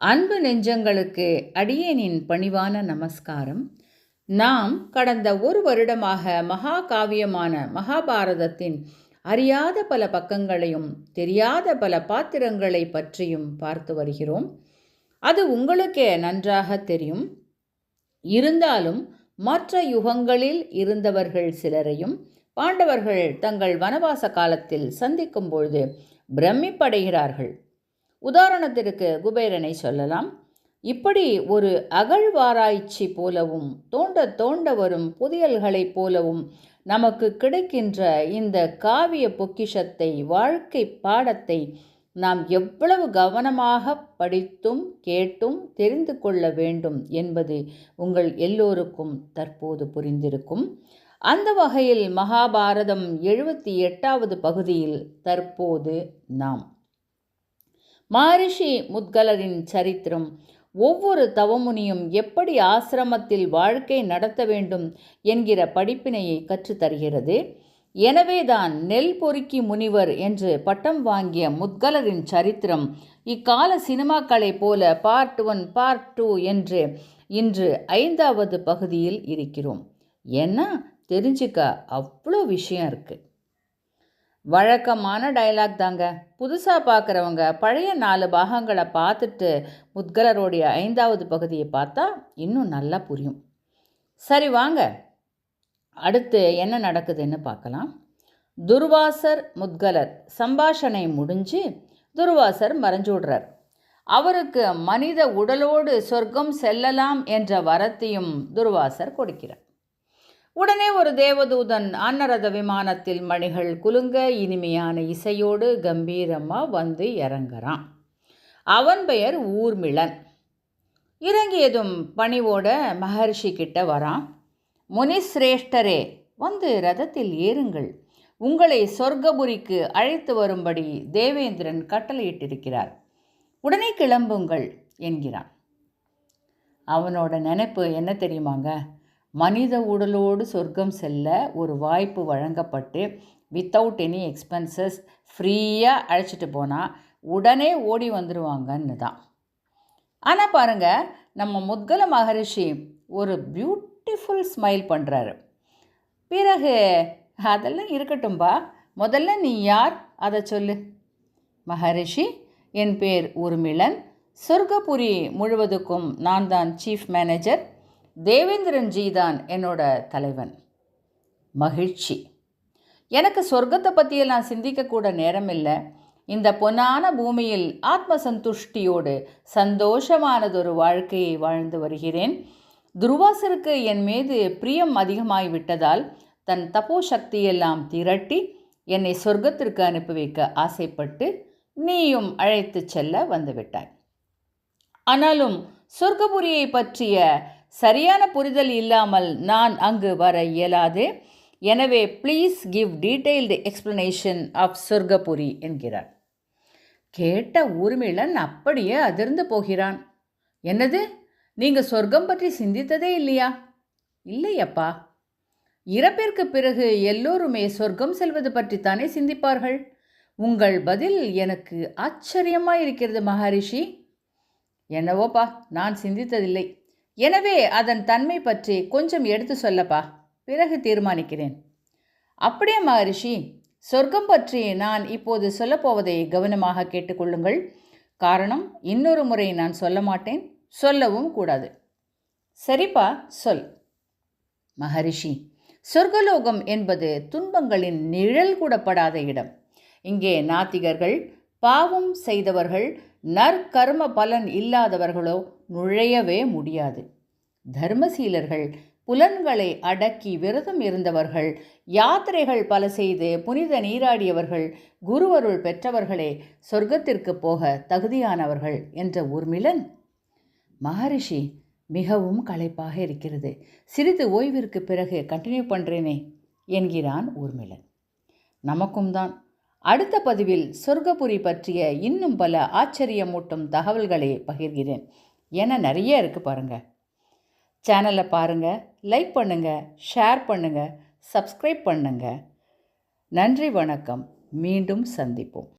அன்பு நெஞ்சங்களுக்கு அடியேனின் பணிவான நமஸ்காரம். நாம் கடந்த ஒரு வருடமாக மகாகாவியமான மகாபாரதத்தின் அறியாத பல பக்கங்களையும் தெரியாத பல பாத்திரங்களை பற்றியும் பார்த்து வருகிறோம். அது உங்களுக்கே நன்றாக தெரியும். இருந்தாலும் மற்ற யுகங்களில் இருந்தவர்கள் சிலரையும் பாண்டவர்கள் தங்கள் வனவாச காலத்தில் சந்திக்கும் பொழுது பிரமிப்படைகிறார்கள். உதாரணத்திற்கு குபேரனை சொல்லலாம். இப்படி ஒரு அகழ்வாராய்ச்சி போலவும் தோண்ட தோண்ட வரும் புதையல்களைப் போலவும் நமக்கு கிடைக்கின்ற இந்த காவிய பொக்கிஷத்தை, வாழ்க்கை பாடத்தை நாம் எவ்வளவு கவனமாக படித்தும் கேட்டும் தெரிந்து கொள்ள வேண்டும் என்பது உங்கள் எல்லோருக்கும் தற்போது புரிந்திருக்கும். அந்த வகையில் மகாபாரதம் 78வது பகுதியில் தற்போது நாம் மகரிஷி முத்கலரின் சரித்திரம் ஒவ்வொரு தவமுனியும் எப்படி ஆசிரமத்தில் வாழ்க்கை நடத்த வேண்டும் என்கிற படிப்பினையை கற்றுத்தருகிறது. எனவேதான் நெல் பொறுக்கி முனிவர் என்று பட்டம் வாங்கிய முத்கலரின் சரித்திரம் இக்கால சினிமாக்களைப் போல பார்ட் 1 பார்ட் 2 என்று இன்று 5வது பகுதியில் இருக்கிறோம். ஏன்னா தெரிஞ்சுக்க அவ்வளோ விஷயம் இருக்குது. வழக்கமான டைலாக் தாங்க. புதுசாக பார்க்குறவங்க பழைய 4 பாகங்களை பார்த்துட்டு முத்கலரோடைய 5வது பகுதியை பார்த்தா இன்னும் நல்லா புரியும். சரி வாங்க, அடுத்து என்ன நடக்குதுன்னு பார்க்கலாம். துர்வாசர் முத்கலர் சம்பாஷணை முடிஞ்சு துர்வாசர் மறைஞ்சு விடுறார். அவருக்கு மனித உடலோடு சொர்க்கம் செல்லலாம் என்ற வரத்தையும் துர்வாசர் கொடுக்கிறார். உடனே ஒரு தேவதூதன் அன்னரத விமானத்தில் மணிகள் குலுங்க இனிமையான இசையோடு கம்பீரமாக வந்து இறங்குறான். அவன் பெயர் ஊர்மிளன். இறங்கியதும் பணிவோட மகர்ஷி கிட்ட வரான். முனிசிரேஷ்டரே, வந்து ரதத்தில் ஏறுங்கள், உங்களை சொர்க்கபுரிக்கு அழைத்து வரும்படி தேவேந்திரன் கட்டளையிட்டிருக்கிறார், உடனே கிளம்புங்கள் என்கிறான். அவனோட நினைப்பு என்ன தெரியுமாங்க? மனித உடலோடு சொர்க்கம் செல்ல ஒரு வாய்ப்பு வழங்கப்பட்டு வித்தவுட் எனி எக்ஸ்பென்சஸ் ஃப்ரீயாக அழைச்சிட்டு போனால் உடனே ஓடி வந்துடுவாங்கன்னு தான். ஆனால் பாருங்கள், நம்ம முத்கல மகரிஷி ஒரு பியூட்டிஃபுல் ஸ்மைல் பண்ணுறாரு. பிறகு அதெல்லாம் இருக்கட்டும்பா, முதல்ல நீ யார் அதை சொல்லு. மகரிஷி, என் பேர் ஊர்மிளன். சொர்க்கபுரி முழுவதுக்கும் நான் தான் சீஃப் மேனேஜர். தேவேந்திரன்ஜி தான் என்னோட தலைவன். மகிழ்ச்சி. எனக்கு சொர்க்கத்தை பற்றியெல்லாம் சிந்திக்கக்கூட நேரம் இல்லை. இந்த பொன்னான பூமியில் ஆத்ம சந்துஷ்டியோடு சந்தோஷமானதொரு வாழ்க்கையை வாழ்ந்து வருகிறேன். துர்வாசருக்கு என் மீது பிரியம் அதிகமாகிவிட்டதால் தன் தபோ சக்தியெல்லாம் திரட்டி என்னை சொர்க்கத்திற்கு அனுப்பி வைக்க ஆசைப்பட்டு நீயும் அழைத்து செல்ல வந்துவிட்டாய். ஆனாலும் சொர்க்கபுரியை பற்றிய சரியான புரிதல் இல்லாமல் நான் அங்கு வர இயலாது. எனவே please give detailed explanation of சொர்க்கபுரி என்கிறார். கேட்ட ஊர்மிளன் அப்படியே அதிர்ந்து போகிறான். என்னது, நீங்கள் சொர்க்கம் பற்றி சிந்தித்ததே இல்லையா? இல்லையப்பா. இறப்பிற்கு பிறகு எல்லோருமே சொர்க்கம் செல்வது பற்றித்தானே சிந்திப்பார்கள். உங்கள் பதில் எனக்கு ஆச்சரியமாக இருக்கிறது மகரிஷி. என்னவோப்பா, நான் சிந்தித்ததில்லை. எனவே அதன் தன்மை பற்றி கொஞ்சம் எடுத்து சொல்லப்பா, பிறகு தீர்மானிக்கிறேன். அப்படியே மகரிஷி, சொர்க்கம் பற்றி நான் இப்போது சொல்லப்போவதை கவனமாக கேட்டுக்கொள்ளுங்கள். காரணம், இன்னொரு முறை நான் சொல்ல மாட்டேன், சொல்லவும் கூடாது. சரிப்பா, சொல். மகரிஷி, சொர்க்கலோகம் என்பது துன்பங்களின் நிழல் கூடப்படாத இடம். இங்கே நாத்திகர்கள், பாவம் செய்தவர்கள், நற்கர்ம பலன் இல்லாதவர்களோ நுழையவே முடியாது. தர்மசீலர்கள், புலன்களை அடக்கி விரதம் இருந்தவர்கள், யாத்திரைகள் பல செய்து புனித நீராடியவர்கள், குருவருள் பெற்றவர்களே சொர்க்கத்திற்கு போக தகுதியானவர்கள் என்ற ஊர்மிளன். மகரிஷி, மிகவும் களைப்பாக இருக்கிறது, சிறிது ஓய்விற்கு பிறகு கண்டினியூ பண்ணுறேனே என்கிறான் ஊர்மிளன். நமக்கும் தான். அடுத்த பதிவில் சொர்க்கபுரி பற்றிய இன்னும் பல ஆச்சரியமூட்டும் தகவல்களை பகிர்கிறேன். ஏன்னா நிறைய இருக்குது பாருங்கள். சேனலை பாருங்கள், லைக் பண்ணுங்கள், ஷேர் பண்ணுங்கள், சப்ஸ்கிரைப் பண்ணுங்கள். நன்றி, வணக்கம். மீண்டும் சந்திப்போம்.